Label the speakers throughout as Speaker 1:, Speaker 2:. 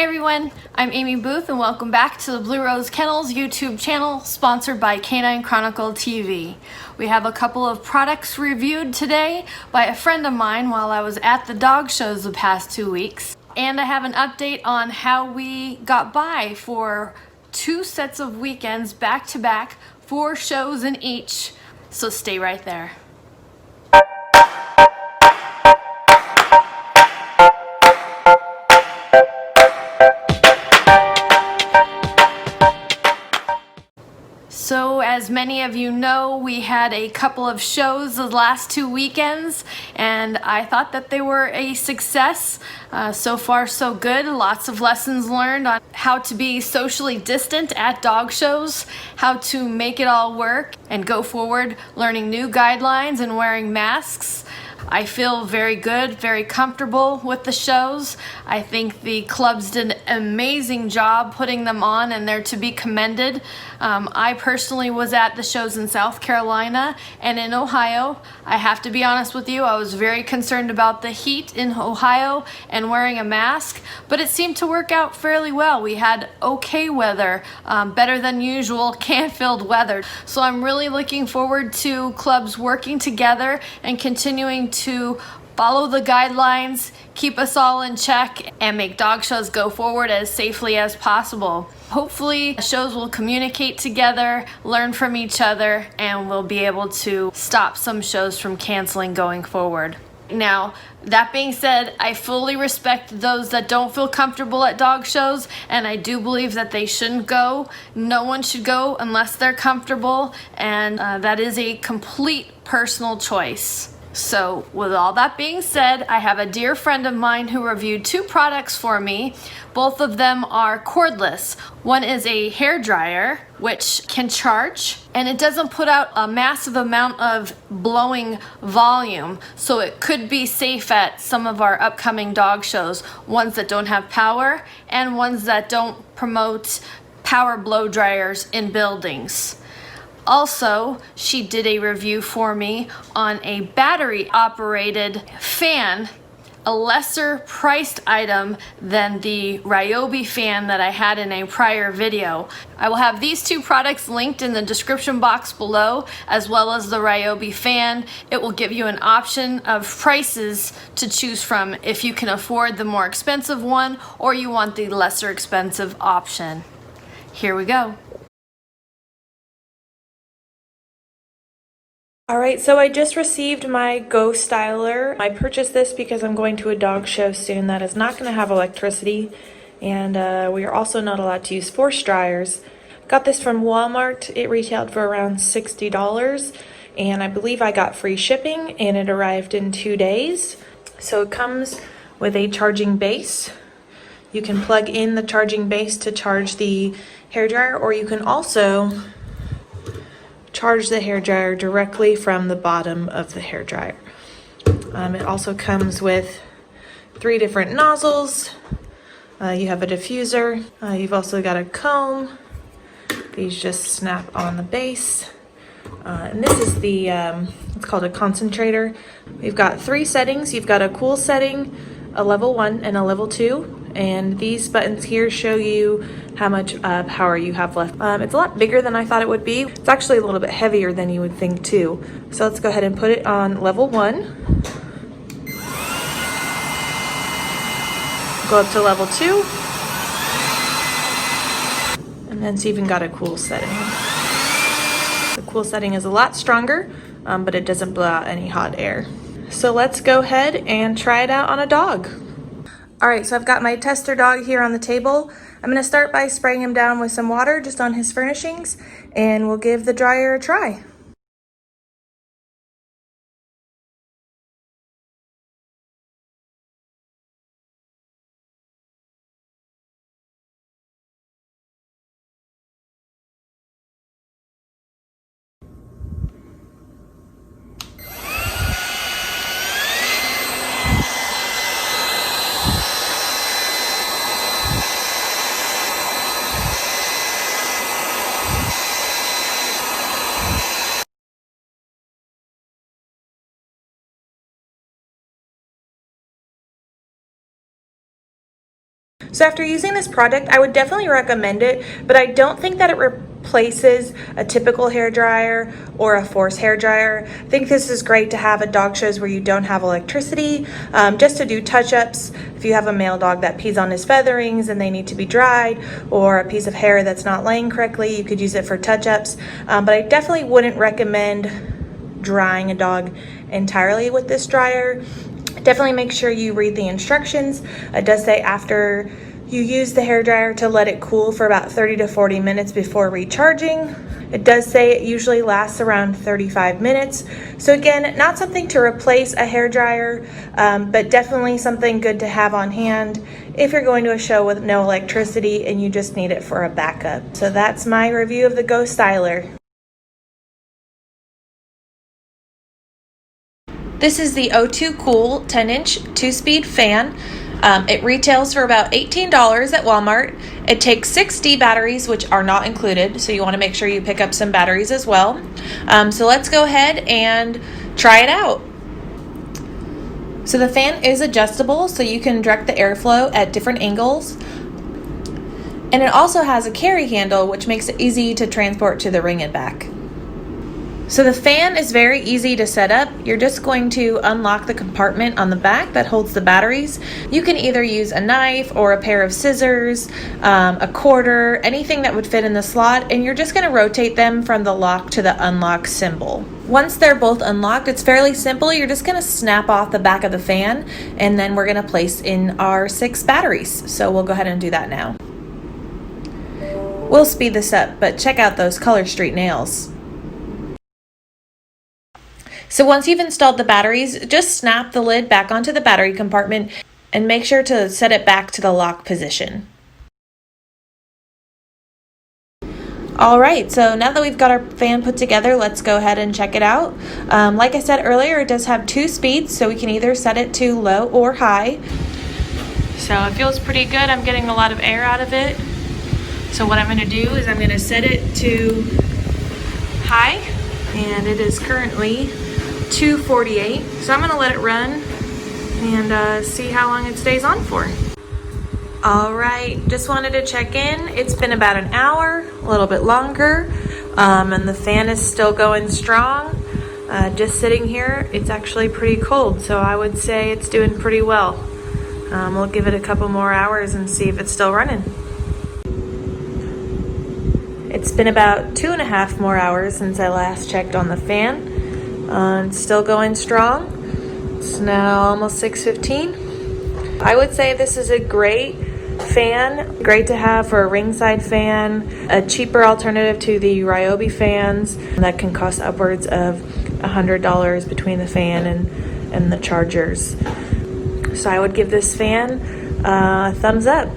Speaker 1: everyone, I'm Amy Booth and welcome back to the BlueRose Kennels YouTube channel sponsored by Canine Chronicle TV. We have a couple of products reviewed today by a friend of mine while I was at the dog shows the past 2 weeks. And I have an update on how we got by for 2 sets of weekends back to back, 4 shows in each, so stay right there. So as many of you know, we had a couple of shows the last 2 weekends and I thought that they were a success. So far so good. Lots of lessons learned on how to be socially distant at dog shows, how to make it all work and go forward, learning new guidelines and wearing masks. I feel very good, very comfortable with the shows. I think the clubs did an amazing job putting them on and they're to be commended. I personally was at the shows in South Carolina and in Ohio. I have to be honest with you, I was very concerned about the heat in Ohio and wearing a mask, but it seemed to work out fairly well. We had okay weather, better than usual, can-filled weather. So I'm really looking forward to clubs working together and continuing to follow the guidelines, keep us all in check, and make dog shows go forward as safely as possible. Hopefully, shows will communicate together, learn from each other, and we'll be able to stop some shows from canceling going forward. Now, that being said, I fully respect those that don't feel comfortable at dog shows, and I do believe that they shouldn't go. No one should go unless they're comfortable, and that is a complete personal choice. So with all that being said, I have a dear friend of mine who reviewed 2 products for me. Both of them are cordless. One is a hair dryer, which can charge, and it doesn't put out a massive amount of blowing volume, so it could be safe at some of our upcoming dog shows, ones that don't have power and ones that don't promote power blow dryers in buildings. Also, she did a review for me on a battery-operated fan, a lesser priced item than the Ryobi fan that I had in a prior video. I will have these 2 products linked in the description box below, as well as the Ryobi fan. It will give you an option of prices to choose from if you can afford the more expensive one or you want the lesser expensive option. Here we go.
Speaker 2: Alright, so I just received my Go Styler. I purchased this because I'm going to a dog show soon that is not going to have electricity, and we are also not allowed to use force dryers. Got this from Walmart. It retailed for around $60, and I believe I got free shipping, and it arrived in 2 days. So it comes with a charging base. You can plug in the charging base to charge the hairdryer, or you can also charge the hairdryer directly from the bottom of the hairdryer. It also comes with 3 different nozzles. You have a diffuser. You've also got a comb. These just snap on the base. And this is the, it's called a concentrator. We've got 3 settings. You've got a cool setting, a level 1, and a level 2. And these buttons here show you how much power you have left. It's a lot bigger than I thought it would be. It's actually a little bit heavier than you would think too. So let's go ahead and put it on level 1. Go up to level 2. And then it's even got a cool setting. The cool setting is a lot stronger, but it doesn't blow out any hot air. So let's go ahead and try it out on a dog. Alright, so I've got my tester dog here on the table. I'm going to start by spraying him down with some water just on his furnishings, and we'll give the dryer a try. So after using this product, I would definitely recommend it, but I don't think that it replaces a typical hair dryer or a force hair dryer. I think this is great to have at dog shows where you don't have electricity, just to do touch-ups. If you have a male dog that pees on his featherings and they need to be dried, or a piece of hair that's not laying correctly, you could use it for touch-ups. But I definitely wouldn't recommend drying a dog entirely with this dryer. Definitely make sure you read the instructions. It does say after you use the hair dryer to let it cool for about 30 to 40 minutes before recharging. It does say it usually lasts around 35 minutes. So again, not something to replace a hair dryer, but definitely something good to have on hand if you're going to a show with no electricity and you just need it for a backup. So that's my review of the Go Styler. This is the O2 Cool 10-inch 2-speed fan. It retails for about $18 at Walmart. It takes 6D batteries, which are not included, so you want to make sure you pick up some batteries as well. So let's go ahead and try it out. So the fan is adjustable, so you can direct the airflow at different angles. And it also has a carry handle, which makes it easy to transport to the ring and back. So the fan is very easy to set up. You're just going to unlock the compartment on the back that holds the batteries. You can either use a knife or a pair of scissors, a quarter, anything that would fit in the slot, and you're just going to rotate them from the lock to the unlock symbol. Once they're both unlocked, it's fairly simple. You're just going to snap off the back of the fan, and then we're going to place in our 6 batteries. So we'll go ahead and do that now. We'll speed this up, but check out those Color Street nails. So once you've installed the batteries, just snap the lid back onto the battery compartment and make sure to set it back to the lock position. Alright, so now that we've got our fan put together, let's go ahead and check it out. Like I said earlier, it does have 2 speeds, so we can either set it to low or high. So it feels pretty good. I'm getting a lot of air out of it. So what I'm going to do is I'm going to set it to high, and it is currently 248. So I'm going to let it run and see how long it stays on for. Alright, just wanted to check in. It's been about an hour, a little bit longer, and the fan is still going strong. Just sitting here, it's actually pretty cold, so I would say it's doing pretty well. We'll give it a couple more hours and see if it's still running. It's been about 2.5 more hours since I last checked on the fan. It's still going strong. It's now almost 6:15. I would say this is a great fan, great to have for a ringside fan, a cheaper alternative to the Ryobi fans that can cost upwards of $100 between the fan and the chargers. So I would give this fan a thumbs up.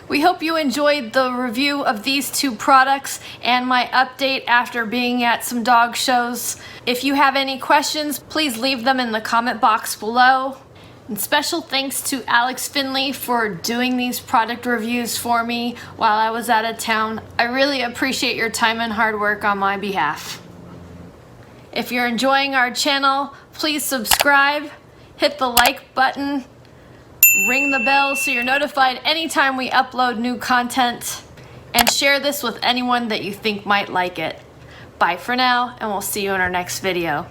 Speaker 1: We hope you enjoyed the review of these 2 products and my update after being at some dog shows. If you have any questions, please leave them in the comment box below. And special thanks to Alex Finley for doing these product reviews for me while I was out of town. I really appreciate your time and hard work on my behalf. If you're enjoying our channel, please subscribe, hit the like button, ring the bell so you're notified anytime we upload new content, and share this with anyone that you think might like it. Bye for now, and we'll see you in our next video.